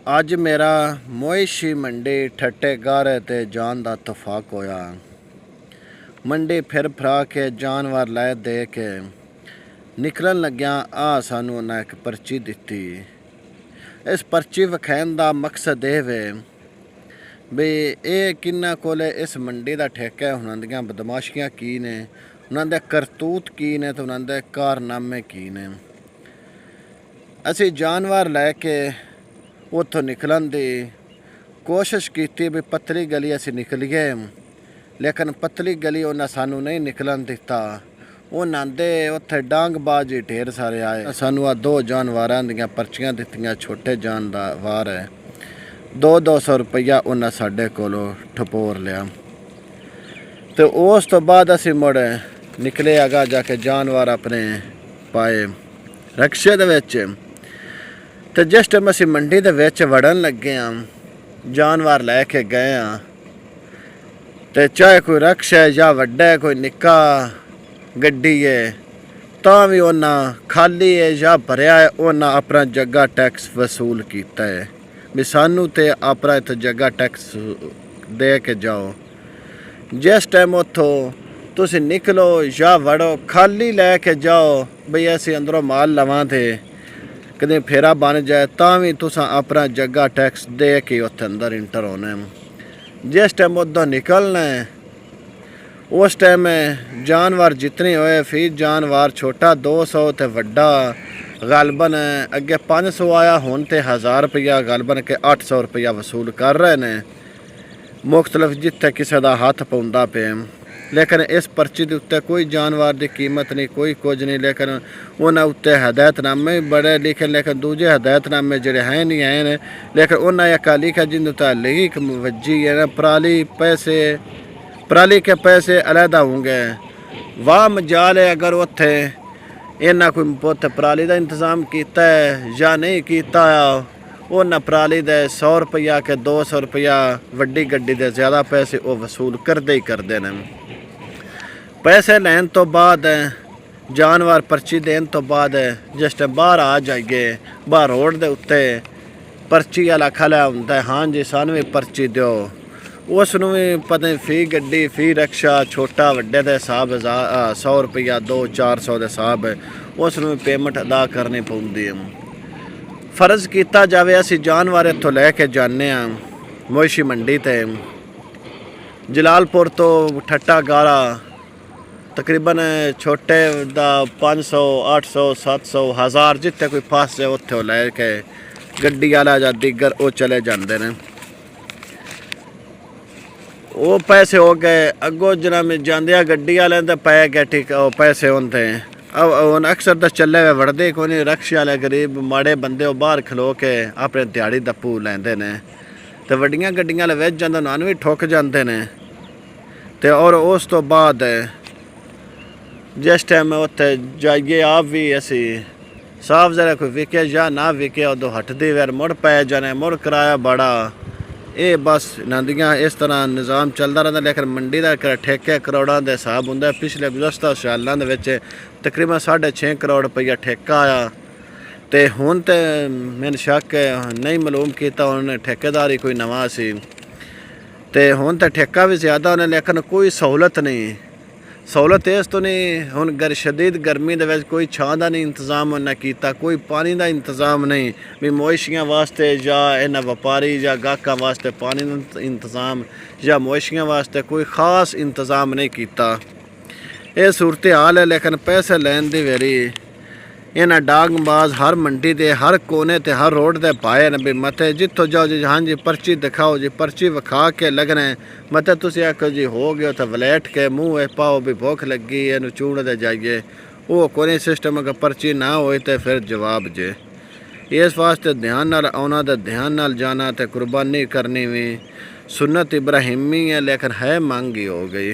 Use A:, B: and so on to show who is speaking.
A: ਅੱਜ ਮੇਰਾ ਮੋਇਸ਼ੀ ਮੰਡੀ ਠੱਟੇ ਗਾਰੇ ਤੇ ਜਾਣ ਦਾ ਇਤਫਾਕ ਹੋਇਆ। ਮੰਡੀ ਫਿਰ ਫਰਾ ਕੇ ਜਾਨਵਰ ਲੈ ਦੇ ਕੇ ਨਿਕਲਣ ਲੱਗਿਆ ਆ ਸਾਨੂੰ ਉਹਨਾਂ ਇੱਕ ਪਰਚੀ ਦਿੱਤੀ। ਇਸ ਪਰਚੀ ਵਿਖਾਉਣ ਦਾ ਮਕਸਦ ਇਹ ਵੇ ਵੀ ਇਹ ਕਿੰਨਾ ਕੋਲ ਇਸ ਮੰਡੀ ਦਾ ਠੇਕਾ, ਉਹਨਾਂ ਦੀਆਂ ਬਦਮਾਸ਼ੀਆਂ ਕੀ ਨੇ, ਉਹਨਾਂ ਦੇ ਕਰਤੂਤ ਕੀ ਨੇ ਤੇ ਉਹਨਾਂ ਦੇ ਕਾਰਨਾਮੇ ਕੀ ਨੇ। ਅਸੀਂ ਜਾਨਵਰ ਲੈ ਕੇ ਉੱਥੋਂ ਨਿਕਲਣ ਦੀ ਕੋਸ਼ਿਸ਼ ਕੀਤੀ ਵੀ ਪਤਲੀ ਗਲੀ ਅਸੀਂ ਨਿਕਲੀਏ, ਲੇਕਿਨ ਪਤਲੀ ਗਲੀ ਉਹਨਾਂ ਸਾਨੂੰ ਨਹੀਂ ਨਿਕਲਣ ਦਿੱਤਾ। ਉਹਨਾਂ ਦੇ ਉੱਥੇ ਡਾਂਗਬਾਜ਼ ਢੇਰ ਸਾਰੇ ਆਏ। ਸਾਨੂੰ ਆ ਦੋ ਜਾਨਵਰਾਂ ਦੀਆਂ ਪਰਚੀਆਂ ਦਿੱਤੀਆਂ। ਛੋਟੇ ਜਾਨਵਰ ਹੈ, 200 ਰੁਪਈਆ ਉਹਨਾਂ ਸਾਡੇ ਕੋਲੋਂ ਠਪੋਰ ਲਿਆ। ਤੇ ਉਸ ਤੋਂ ਬਾਅਦ ਅਸੀਂ ਮੁੜ ਨਿਕਲੇ ਅਗਾ ਜਾ ਕੇ ਜਾਨਵਰ ਆਪਣੇ ਪਾਏ ਰਕਸ਼ੇ ਦੇ ਵਿੱਚ। ਤੇ ਜਿਸ ਟਾਈਮ ਅਸੀਂ ਮੰਡੀ ਦੇ ਵਿੱਚ ਵੜਨ ਲੱਗੇ ਹਾਂ, ਜਾਨਵਰ ਲੈ ਕੇ ਗਏ ਹਾਂ, ਤੇ ਚਾਹੇ ਕੋਈ ਰਕਸ਼ਾ ਹੈ ਜਾਂ ਵੱਡਾ ਕੋਈ ਨਿੱਕਾ ਗੱਡੀ ਹੈ, ਤਾਂ ਵੀ ਉਹਨਾਂ ਖਾਲੀ ਹੈ ਜਾਂ ਭਰਿਆ ਹੈ, ਉਹਨਾਂ ਆਪਣਾ ਜੱਗਾ ਟੈਕਸ ਵਸੂਲ ਕੀਤਾ ਹੈ ਵੀ ਸਾਨੂੰ ਤੇ ਆਪਣਾ ਇੱਥੇ ਜੱਗਾ ਟੈਕਸ ਦੇ ਕੇ ਜਾਓ। ਜਿਸ ਟਾਈਮ ਉੱਥੋਂ ਤੁਸੀਂ ਨਿਕਲੋ ਜਾਂ ਵੜੋ, ਖਾਲੀ ਲੈ ਕੇ ਜਾਓ ਬਈ ਅਸੀਂ ਅੰਦਰੋਂ ਮਾਲ ਲਵਾਂ ਤੇ ਕਦੇ ਫੇਰਾ ਬਣ ਜਾਏ, ਤਾਂ ਵੀ ਤੁਸੀਂ ਆਪਣਾ ਜੱਗਾ ਟੈਕਸ ਦੇ ਕੇ ਉੱਥੇ ਅੰਦਰ ਇੰਟਰ ਹੋਣਾ। ਜਿਸ ਟਾਈਮ ਉੱਧਰ ਨਿਕਲਣਾ ਹੈ ਉਸ ਟਾਈਮ ਜਾਨਵਰ ਜਿਤਨੇ ਹੋਏ, ਫਿਰ ਜਾਨਵਰ ਛੋਟਾ 200 ਤੇ ਵੱਡਾ ਗਲਬਨ ਅੱਗੇ 500 ਆਇਆ, ਹੁਣ ਤੇ 1000 ਰੁਪਇਆ ਗਲਬਨ ਕੇ 800 ਰੁਪਇਆ ਵਸੂਲ ਕਰ ਰਹੇ ਨੇ ਮੁਖਤਲਿਫ ਜਿੱਥੇ ਕਿਸੇ ਦਾ ਹੱਥ ਪਾਉਂਦਾ ਪਿਆ। ਲੇਕਿਨ ਇਸ ਪਰਚੀ ਦੇ ਉੱਤੇ ਕੋਈ ਜਾਨਵਰ ਦੀ ਕੀਮਤ ਨਹੀਂ, ਕੋਈ ਕੁਝ ਨਹੀਂ। ਲੇਕਿਨ ਉਹਨਾਂ ਉੱਤੇ ਹਦਾਇਤਨਾਮੇ ਬੜੇ ਲਿਖੇ, ਲੇਕਿਨ ਦੂਜੇ ਹਦਾਇਤਨਾਮੇ ਜਿਹੜੇ ਹੈ ਨਹੀਂ ਹੈ ਨੇ। ਲੇਕਿਨ ਉਹਨਾਂ ਇੱਕ ਲਿਖਿਆ ਜਿੰਦ ਉੱਤੇ ਲੀਕ ਵੱਜੀ ਹੈ, पराली के पैसे अलहदा होंगे। वाह मजाल है अगर उत्थे इन्ना कोई पुत पराली का इंतज़ाम किया है या नहीं किया, उन्हें पराली दे 100 रुपया के 200 रुपया वड्डी गड्डी दे ज़्यादा पैसे वो वसूल करते ही करते हैं। पैसे लैन तो बाद जानवर पर्ची देन तो बाद जिस टाइम बाहर आ जाइए, बाहर रोड के उत्ते पर्ची वाला खड़ा होंगे, हाँ जी सानू भी पर्ची दो। उस भी पता नहीं फी गड्डी फी रक्शा छोटा वड्डे के हिसाब 100 रुपया 200-400 के हिसाब उस भी पेमेंट अदा करनी पौंदी है। फर्ज किया जाए असी जानवर इतों लैके जाने मोइशी मंडी ते जलालपुर तो ठट्टा गारा तकरीबन छोटे का 500 800 700 1000 जिते कोई फस जाए उत्थे लैके गड्डी वाला या दीगर वो चले जाते हैं। वो पैसे हो गए अगों जना में जांदिया गड्डी वाले तो पै गए ठीक पैसे होते। अब अक्सर तो चले हुए वड़ते को नहीं, रक्शे वाले गरीब माड़े बंदे वो बाहर खलो के अपने दिहाड़ी दप्पू लेंदे ने, तो वड्डियां गड्डियां वाले विच जांदे उन्हां नूं भी ठुक जाते हैं। तो और उस तो बाद जिस टाइम उत्थे जाइए आप भी असी साफ जरा कोई विके या ना विके उदों हटदी फिर मुड़ पै जाने, मुड़ किराया बड़ा, ये बस नदियाँ इस तरह निज़ाम चलता रहता। लेकिन मंडी का ठेके करोड़ों के हिसाब होंगे। पिछले गुज़श्ता सालों के तकरीबन 6.5 करोड़ रुपया ठेका आया, तो हुण तो मैंने शक नहीं मालूम किया उन्होंने ठेकेदार ही कोई नवा सी, तो हुण तो ठेका भी ज़्यादा उन्हें, लेकिन कोई सहूलत नहीं। सहूलत इस तो नहीं, हुण शदीद गर्मी के कोई छां का नहीं इंतज़ाम उन्हें किया, कोई पानी का इंतज़ाम नहीं भी मोइशियां वास्ते या इन्हां व्यापारी या गाहकां वास्ते पानी का इंतज़ाम या मोइशियां वास्ते कोई खास इंतज़ाम नहीं किया। ये सूरत हाल है। लेकिन पैसे लैन की वेरी इन्हां डांगबाज हर मंडी के हर कोने ते हर रोड ते पाए ने भी मते जितों जाओ जी हाँ जी पर्ची दिखाओ जी, पर्ची विखा के लगने मते तुसीं आखो जी हो गया तो वलैट के मूँह पाओ भी भुख लगी इनू चूड़ दे जाइए, वो कोई सिस्टम अगर पर्ची ना होए तो फिर जवाब जे। इस वास्ते ध्यान नाल आना ते ध्यान नाल जाना, तो कुर्बानी करनी भी सुन्नत इब्राहिमी है, लेकिन है महंगी हो गई।